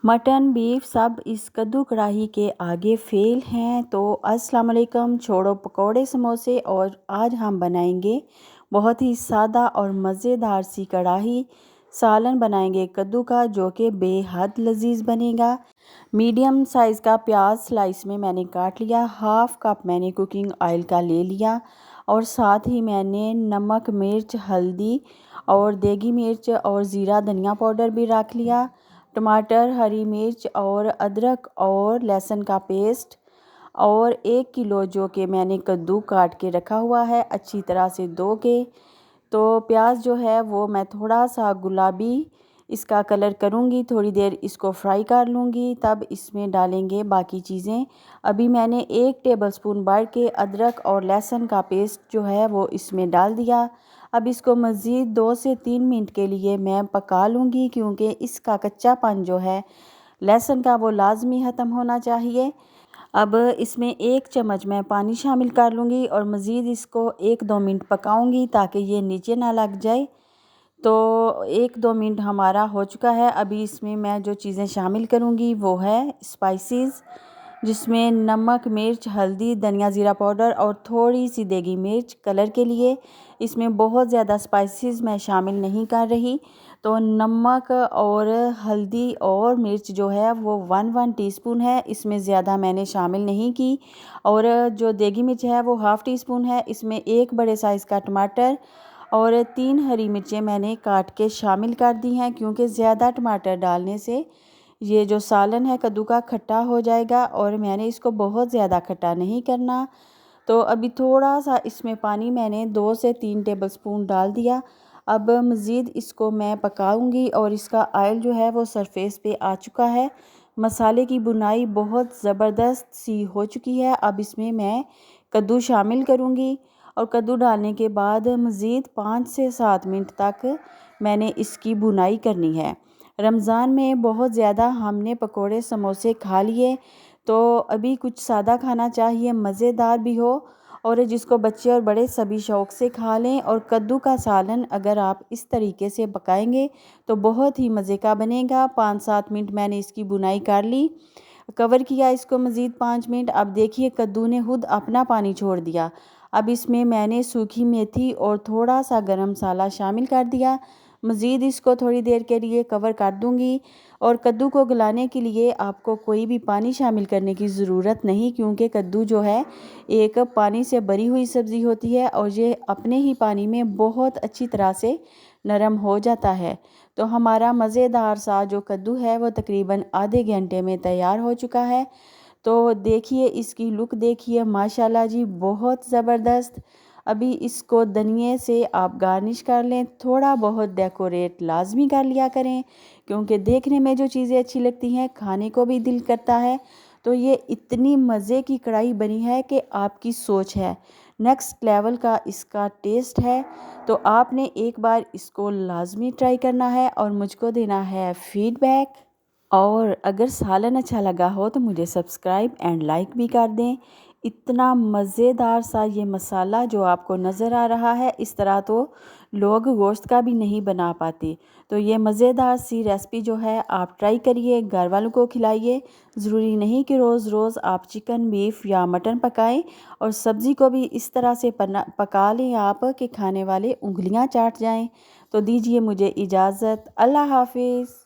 Mutton beef सब इस कद्दू कढ़ाई के आगे फेल हैं। तो अस्सलाम वालेकुम, छोड़ो पकोड़े समोसे। और आज हम बनाएंगे बहुत ही सादा और मज़ेदार सी कढ़ाई सालन बनाएंगे कद्दू का, जो कि बेहद लजीज बनेगा। मीडियम साइज़ का प्याज स्लाइस में मैंने काट लिया। हाफ़ कप मैंने कुकिंग ऑयल का ले लिया और साथ ही मैंने नमक, मिर्च, हल्दी और देगी मिर्च और ज़ीरा धनिया पाउडर भी रख लिया। टमाटर, हरी मिर्च और अदरक और लहसुन का पेस्ट और 1 किलो जो कि मैंने कद्दू काट के रखा हुआ है अच्छी तरह से धो के। तो प्याज जो है वो मैं थोड़ा सा गुलाबी इसका कलर करूँगी, थोड़ी देर इसको फ्राई कर लूँगी, तब इसमें डालेंगे बाकी चीज़ें। अभी मैंने 1 टेबलस्पून भर के अदरक और लहसुन का पेस्ट जो है वो इसमें डाल दिया। अब इसको मज़ीद 2 से 3 मिनट के लिए मैं पका लूँगी, क्योंकि इसका कच्चापन जो है लहसुन का वो लाजमी ख़त्म होना चाहिए। अब इसमें 1 चम्मच मैं पानी शामिल कर लूँगी और मज़ीद इसको 1-2 मिनट पकाऊँगी ताकि ये नीचे ना लग जाए। तो 1-2 मिनट हमारा हो चुका है। अभी इसमें मैं जो चीज़ें शामिल करूँगी वो है स्पाइसेस, जिसमें नमक, मिर्च, हल्दी, धनिया, ज़ीरा पाउडर और थोड़ी सी देगी मिर्च कलर के लिए। इसमें बहुत ज़्यादा स्पाइसेस मैं शामिल नहीं कर रही। तो नमक और हल्दी और मिर्च जो है वो 1-1 टीस्पून है, इसमें ज़्यादा मैंने शामिल नहीं की। और जो देगी मिर्च है वो हाफ़ टी स्पून है। इसमें 1 बड़े साइज़ का टमाटर और 3 हरी मिर्चें मैंने काट के शामिल कर दी हैं, क्योंकि ज़्यादा टमाटर डालने से ये जो सालन है कद्दू का खट्टा हो जाएगा और मैंने इसको बहुत ज़्यादा खट्टा नहीं करना। तो अभी थोड़ा सा इसमें पानी मैंने 2 से 3 टेबलस्पून डाल दिया। अब मज़ीद इसको मैं पकाऊंगी और इसका ऑयल जो है वो सरफेस पे आ चुका है। मसाले की बुनाई बहुत ज़बरदस्त सी हो चुकी है। अब इसमें मैं कद्दू शामिल करूंगी और कद्दू डालने के बाद मज़ीद 5 से 7 मिनट तक मैंने इसकी बुनाई करनी है। रमज़ान में बहुत ज़्यादा हमने पकोड़े समोसे खा लिए, तो अभी कुछ सादा खाना चाहिए, मज़ेदार भी हो और जिसको बच्चे और बड़े सभी शौक़ से खा लें। और कद्दू का सालन अगर आप इस तरीके से पकाएंगे तो बहुत ही मज़े का बनेगा। 5-7 मिनट मैंने इसकी बुनाई कर ली, कवर किया इसको मज़ीद 5 मिनट। अब देखिए कद्दू ने खुद अपना पानी छोड़ दिया। अब इसमें मैंने सूखी मेथी और थोड़ा सा गरम मसाला शामिल कर दिया। मज़ीद इसको थोड़ी देर के लिए कवर कर दूंगी। और कद्दू को गलाने के लिए आपको कोई भी पानी शामिल करने की ज़रूरत नहीं, क्योंकि कद्दू जो है एक पानी से भरी हुई सब्ज़ी होती है और ये अपने ही पानी में बहुत अच्छी तरह से नरम हो जाता है। तो हमारा मज़ेदार सा जो कद्दू है वो तकरीबन आधे घंटे में तैयार हो चुका है। तो देखिए इसकी लुक देखिए, माशाल्लाह जी बहुत ज़बरदस्त। अभी इसको धनिए से आप गार्निश कर लें, थोड़ा बहुत डेकोरेट लाजमी कर लिया करें, क्योंकि देखने में जो चीज़ें अच्छी लगती हैं खाने को भी दिल करता है। तो ये इतनी मज़े की कढ़ाई बनी है कि आपकी सोच है, नेक्स्ट लेवल का इसका टेस्ट है। तो आपने एक बार इसको लाजमी ट्राई करना है और मुझको देना है फीडबैक। और अगर सालन अच्छा लगा हो तो मुझे सब्सक्राइब एंड लाइक भी कर दें। इतना मज़ेदार सा ये मसाला जो आपको नज़र आ रहा है, इस तरह तो लोग गोश्त का भी नहीं बना पाते। तो ये मज़ेदार सी रेसिपी जो है आप ट्राई करिए, घर वालों को खिलाइए। ज़रूरी नहीं कि रोज़ रोज़ आप चिकन, बीफ या मटन पकाएं। और सब्ज़ी को भी इस तरह से पका लें आप कि खाने वाले उंगलियां चाट जाएं। तो दीजिए मुझे इजाज़त। अल्लाह हाफिज़।